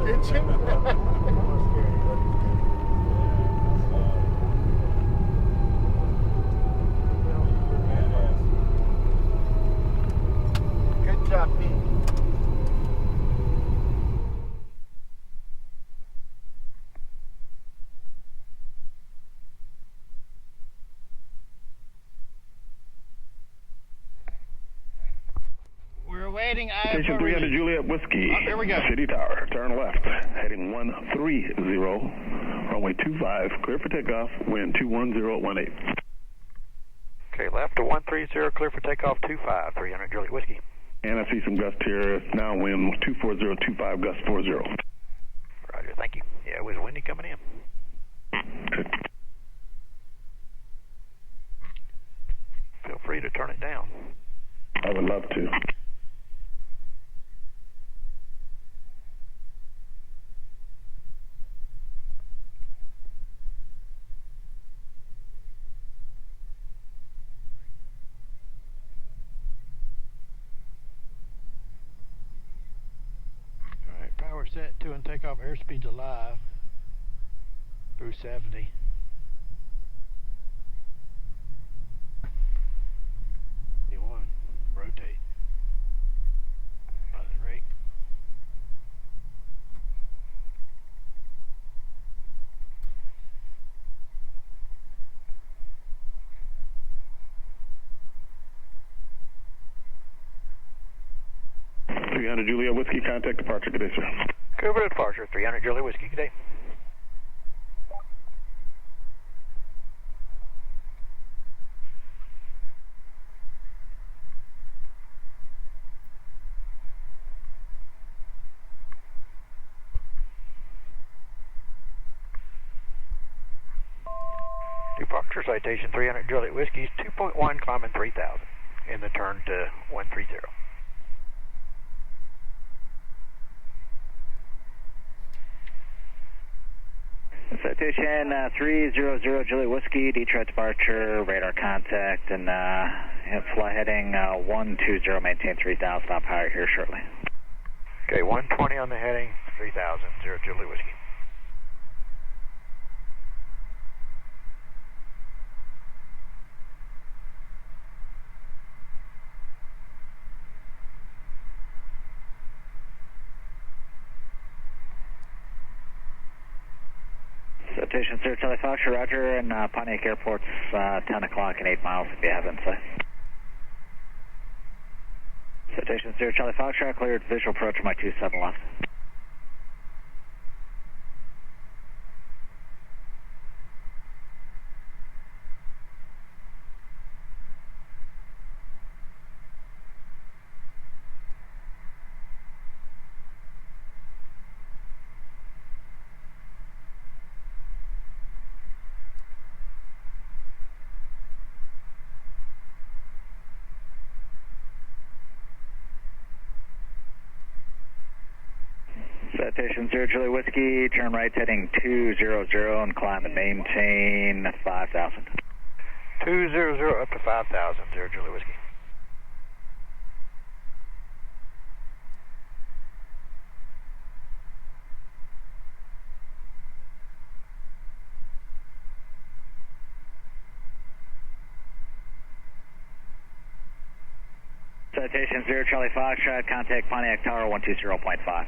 Itching? Good job, Pete. We're awaiting Station 300 Juliet Whiskey. Oh, here we go. City Tower. Turn left. Heading 130. Runway 25. Clear for takeoff. Wind 21018. Okay, left to 130. Clear for takeoff 25. 300 Juliet Whiskey. And I see some gust here. Now wind 24025. Gust 40. Roger, thank you. Yeah, it was windy coming in. Good. Feel free to turn it down. I would love to. Alright, power set to and takeoff airspeed's alive through 70. Rotate. Button rate. Juliet Whiskey, contact departure. Good day, sir. Cooper departure, 300 Juliet Whiskey. Good day. Departure citation 300 Juliet Whiskey, 2.1, climbing 3,000 in the turn to 130. Citation 300 Juliet Whiskey, Detroit departure, radar contact, and fly heading 120, maintain 3,000, I'll power here shortly. Okay, 120 on the heading, 3,000, 0 Juliet Whiskey. Citation 0 Charlie Foxtrot, roger, and Pontiac Airport's 10 o'clock and 8 miles if you have insight. Citation 0 Charlie Foxtrot, cleared visual approach my 27 left. Citation 0 Juliet Whiskey, turn right heading 200 and climb and maintain 5,000. 200 up to 5,000, 0 Juliet Whiskey. Citation 0 Charlie Foxtrot, contact Pontiac Tower 120.5.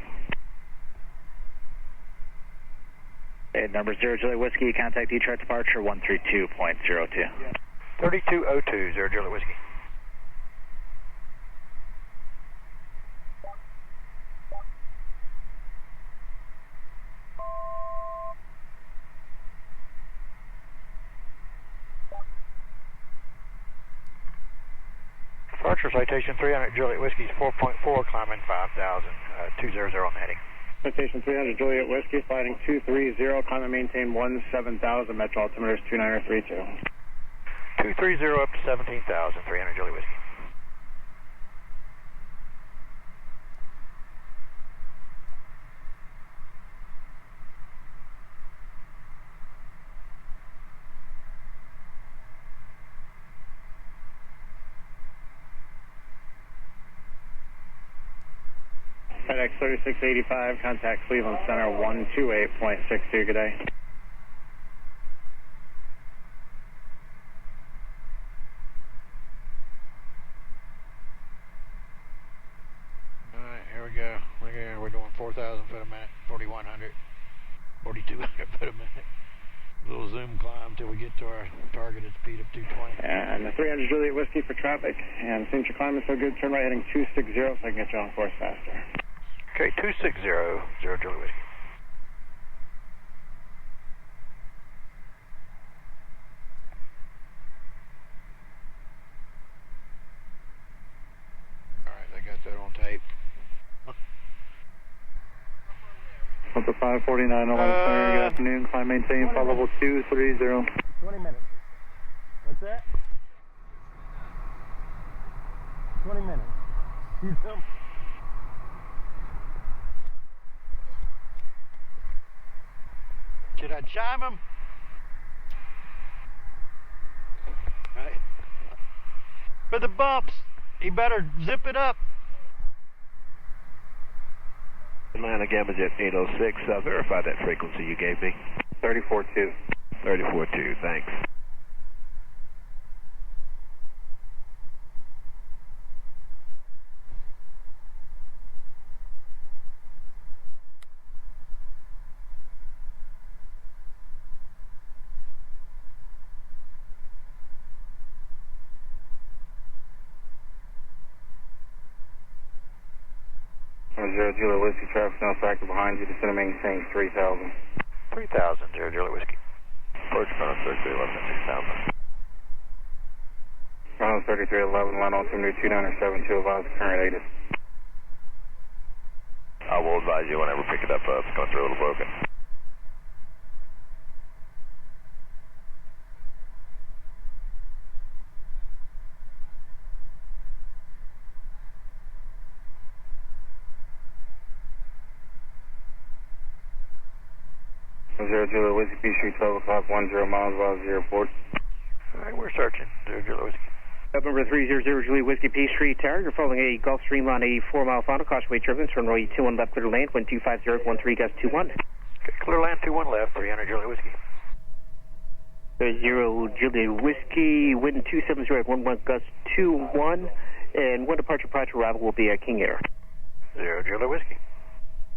Number 0 Juliet Whiskey, contact Detroit departure 132.02. 3202, 0 Juliet Whiskey. Departure citation 300 Juliet Whiskey is 4.4, climbing 5,000, 200 on the heading. Citation 300 Juliet Whiskey, sliding 230, climb and maintain 17,000, metro altimeter is 2932. 230 up to 17,000, 300 Juliet Whiskey. FedEx 3685, contact Cleveland Center 128.62, good day. Alright, here we go. Look here, we're doing 4,000 foot a minute, 4,100, 4,200 foot a minute. Little zoom climb till we get to our targeted speed of 220. And the 300 Juliet Whiskey for traffic. And since you're climbing so good, turn right heading 260 so I can get you on course faster. Okay, 260, 0 Juliet Whiskey. Alright, they got that on tape. Number 549, 11 good afternoon. Climb maintain, flight level 230. 20 minutes. What's that? 20 minutes. You film? Should I chime him? Right. For the bumps, he better zip it up. Atlanta Gamma Jet 806, verify that frequency you gave me. 34.2. 34.2, thanks. Zero Juliet Whiskey, traffic now factor behind you, descend and maintain 3,000. 3,000, 0 Juliet Whiskey. Approach ground 3311 6000. Ground 3311, line altimeter 2972, advise current ATIS. I will advise you whenever pick it up, it's going through a little broken. Zero Juliet Whiskey, P Street, 12 o'clock, 10 miles above the airport. Alright, we're searching, 0 Juliet Whiskey. Number 300 Juliet Whiskey, P Street Tower. You're following a Gulfstream on 84-mile final, causeway turbulence, runway 21 left, clear to land, wind 250, 13 gust 21. Okay, clear land 21 left, 300 Juliet Whiskey. 0 Juliet Whiskey, wind 270 at 11 gust 21, and one departure prior to arrival will be at King Air. 0 Juliet Whiskey.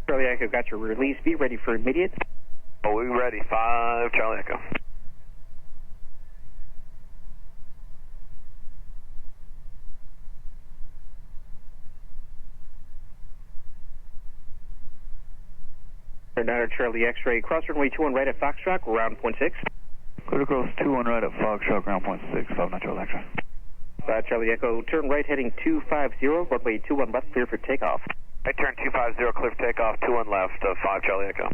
Charlie Echo got your release. Be ready for immediate. Oh, we ready, 5 Charlie Echo. Niner Charlie X-ray, cross runway 21 right at Foxtrot, round .6. Clear to cross 21 right at Foxtrot, ground .6, 5 Metro Electra. Charlie Echo, turn right heading 250, runway 21 left, clear for takeoff. I turn 250, clear for takeoff, 21 left, 5 Charlie Echo.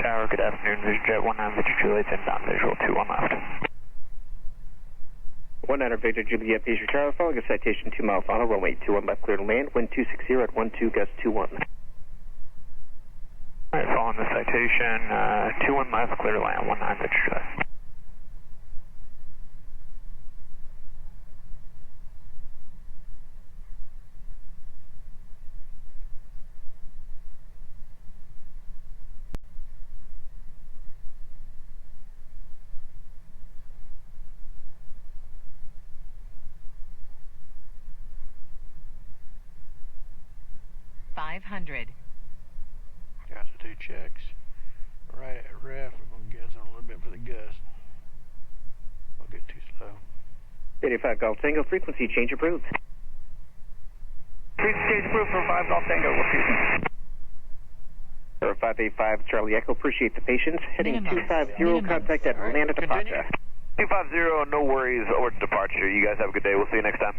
Tower, good afternoon, VisionJet 19 Victor Juliet, inbound visual 21 left. 19 Victor Juliet, P Street Tower, following a citation 2 mile final, runway 21 left, clear to land, wind 260 at 12 gust 21. Alright, following the citation, 21 left, clear to land, 19 Victor Juliet. Altitude checks. Right at ref, we're going to guess on a little bit for the gust. Don't get too slow. 85 Golf Tango, frequency change approved. Frequency change approved for 5 Golf Tango, repeat. 585 Charlie Echo, appreciate the patience. Heading 250, contact at Atlanta departure. 250, no worries, over to departure. You guys have a good day. We'll see you next time.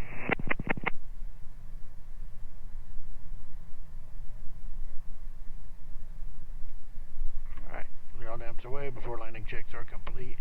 Alright, we're all damps away before landing checks are complete.